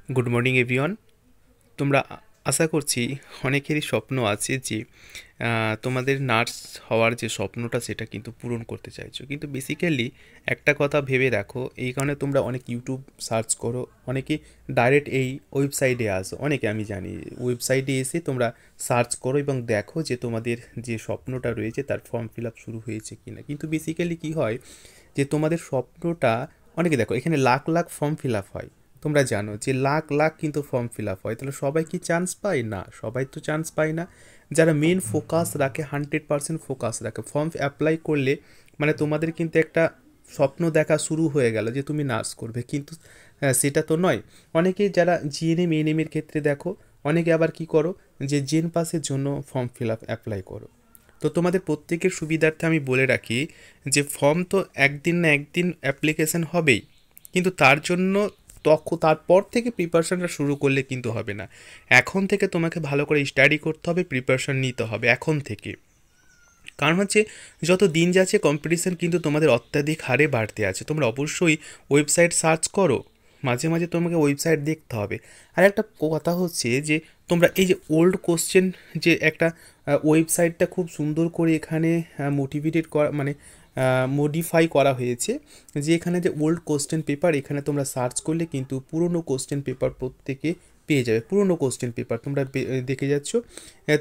Good morning everyone. তোমরা আশা করছি অনেকেরই স্বপ্ন আছে যে তোমাদের নার্স হওয়ার যে স্বপ্নটা সেটা কিন্তু পূরণ করতে চাইছো, কিন্তু বেসিক্যালি একটা কথা ভেবে রাখো। এই কারণে তোমরা অনেক ইউটিউব সার্চ করো, অনেকে ডাইরেক্ট এই ওয়েবসাইটে আসো, অনেকে আমি জানি ওয়েবসাইটে এসে তোমরা সার্চ করো এবং দেখো যে তোমাদের যে স্বপ্নটা রয়েছে তার ফর্ম ফিল আপ শুরু হয়েছে কি না। কিন্তু বেসিক্যালি কী হয় যে তোমাদের স্বপ্নটা, অনেকে দেখো এখানে lakh lakh form fill up হয়, তোমরা জানো যে লাখ লাখ কিন্তু ফর্ম ফিল আপ হয়, তাহলে সবাই কি চান্স পায়? না, সবাই তো চান্স পায় না। যারা মেন ফোকাস রাখে, 100% ফোকাস রাখে, ফর্ম অ্যাপ্লাই করলে মানে তোমাদের কিন্তু একটা স্বপ্ন দেখা শুরু হয়ে গেল যে তুমি নার্স করবে, কিন্তু সেটা তো নয়। অনেকেই যারা জিএনএম এএনএমের ক্ষেত্রে দেখো, অনেকে আবার কি করো যে জেন পাসের জন্য ফর্ম ফিল আপ অ্যাপ্লাই করো। তো তোমাদের প্রত্যেকের সুবিধার্থে আমি বলে রাখি যে ফর্ম তো একদিন না একদিন অ্যাপ্লিকেশন হবেই, কিন্তু তার জন্য তারপর থেকে প্রিপারেশানটা শুরু করলে কিন্তু হবে না। এখন থেকে তোমাকে ভালো করে স্টাডি করতে হবে, প্রিপারেশান নিতে হবে এখন থেকে। কারণ হচ্ছে যত দিন যাচ্ছে কম্পিটিশান কিন্তু তোমাদের অত্যাধিক হারে বাড়তে আছে। তোমরা অবশ্যই ওয়েবসাইট সার্চ করো, মাঝে মাঝে তোমাকে ওয়েবসাইট দেখতে হবে। আর একটা কথা হচ্ছে যে তোমরা এই যে ওল্ড কোশ্চেন, যে একটা ওয়েবসাইটটা খুব সুন্দর করে এখানে মোটিভেটেড করা, মানে মডিফাই করা হয়েছে, যে এখানে যে ওল্ড কোশ্চেন পেপার, এখানে তোমরা সার্চ করলে কিন্তু পুরনো কোশ্চেন পেপার প্রত্যেকে পেয়ে যাবে। পুরনো কোশ্চেন পেপার তোমরা দেখে যাচ্ছ,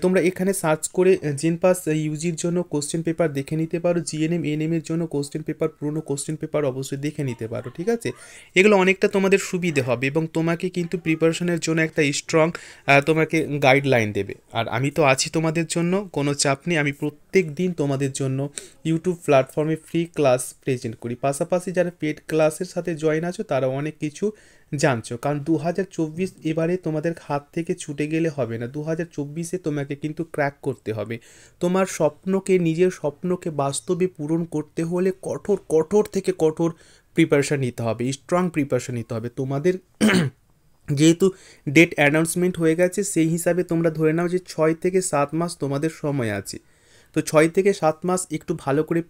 তোমরা এখানে সার্চ করে জেন পাস ইউজির জন্য কোশ্চেন পেপার দেখে নিতে পারো, জিএনএম এএনএমের জন্য কোশ্চেন পেপার, পুরনো কোশ্চেন পেপার অবশ্যই দেখে নিতে পারো, ঠিক আছে? এগুলো অনেকটা তোমাদের সুবিধে হবে এবং তোমাকে কিন্তু প্রিপারেশনের জন্য একটা স্ট্রং তোমাকে গাইডলাইন দেবে। আর আমি তো আছি তোমাদের জন্য, কোনো চাপ নেই। আমি প্রত্যেক দিন তোমাদের জন্য ইউটিউব প্ল্যাটফর্মে ফ্রি ক্লাস প্রেজেন্ট করি, পাশাপাশি যারা পেড ক্লাসের সাথে জয়েন আছো তারা অনেক কিছু জানছো। কারণ 2024 এবারে তোমাদের হাত থেকে ছুটে গেলে হবে না, 2024-এ তোমাকে কিন্তু ক্র্যাক করতে হবে। তোমার স্বপ্নকে, নিজের স্বপ্নকে বাস্তবে পূরণ করতে হলে কঠোর কঠোর থেকে কঠোর প্রিপারেশান নিতে হবে, স্ট্রং প্রিপারেশান নিতে হবে তোমাদের। যেহেতু ডেট অ্যানাউন্সমেন্ট হয়ে গেছে, সেই হিসাবে তোমরা ধরে নাও যে 6 থেকে 7 মাস তোমাদের সময় আছে। তো 6 থেকে 7 মাস একটু ভালো করে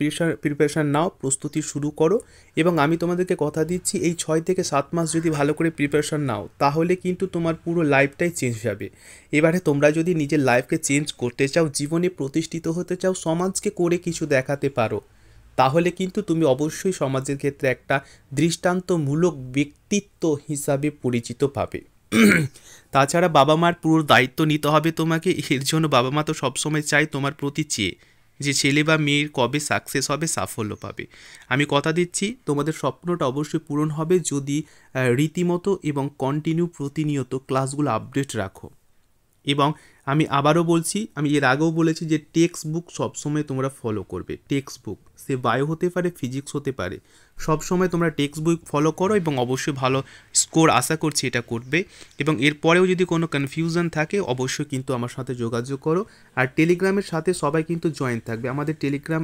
প্রিপারেশান নাও, প্রস্তুতি শুরু করো। এবং আমি তোমাদেরকে কথা দিচ্ছি, এই 6 থেকে 7 মাস যদি ভালো করে প্রিপারেশান নাও তাহলে কিন্তু তোমার পুরো লাইফটাই চেঞ্জ যাবে। এবারে তোমরা যদি নিজের লাইফকে চেঞ্জ করতে চাও, জীবনে প্রতিষ্ঠিত হতে চাও, সমাজকে করে কিছু দেখাতে পারো, তাহলে কিন্তু তুমি অবশ্যই সমাজের ক্ষেত্রে একটা দৃষ্টান্তমূলক ব্যক্তিত্ব হিসাবে পরিচিত পাবে। তাছাড়া বাবা মার পুরো দায়িত্ব নিতে হবে তোমাকে। এর জন্য বাবা মা তো সবসময় চায় তোমার প্রতি চেয়ে যে ছেলে বা মেয়ের কবে সাকসেস হবে, সাফল্য পাবে। আমি কথা দিচ্ছি তোমাদের স্বপ্নটা অবশ্যই পূরণ হবে যদি রীতিমতো এবং কন্টিনিউ প্রতিনিয়ত ক্লাসগুলো আপডেট রাখো। এবং আমি আবারও বলছি, আমি এর আগেও বলেছি যে টেক্সট বুক সবসময় তোমরা ফলো করবে। টেক্সট বুক সে বায়ো হতে পারে, ফিজিক্স হতে পারে, সবসময় তোমরা টেক্সট বুক ফলো করো এবং অবশ্যই ভালো স্কোর আশা করছি এটা করবে। এবং এরপরেও যদি কোনো কনফিউশন থাকে অবশ্যই কিন্তু আমার সাথে যোগাযোগ করো। আর টেলিগ্রামের সাথে সবাই কিন্তু জয়েন থাকবে, আমাদের টেলিগ্রাম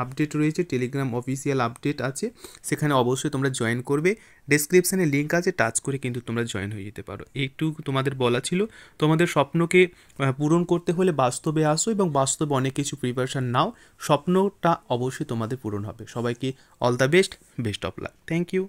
আপডেট রয়েছে, টেলিগ্রাম অফিসিয়াল আপডেট আছে, সেখানে অবশ্যই তোমরা জয়েন করবে। ডেসক্রিপশানে লিঙ্ক আছে, টাচ করে কিন্তু তোমরা জয়েন হয়ে যেতে পারো। এইটুকু তোমাদের বলা ছিল। তোমাদের স্বপ্নকে পূরণ করতে হলে বাস্তবে আসো এবং বাস্তবে অনেক কিছু প্রিপারেশান নাও, স্বপ্নটা অবশ্যই তোমাদের পূরণ হবে। সবাইকে all the best, best of luck, thank you.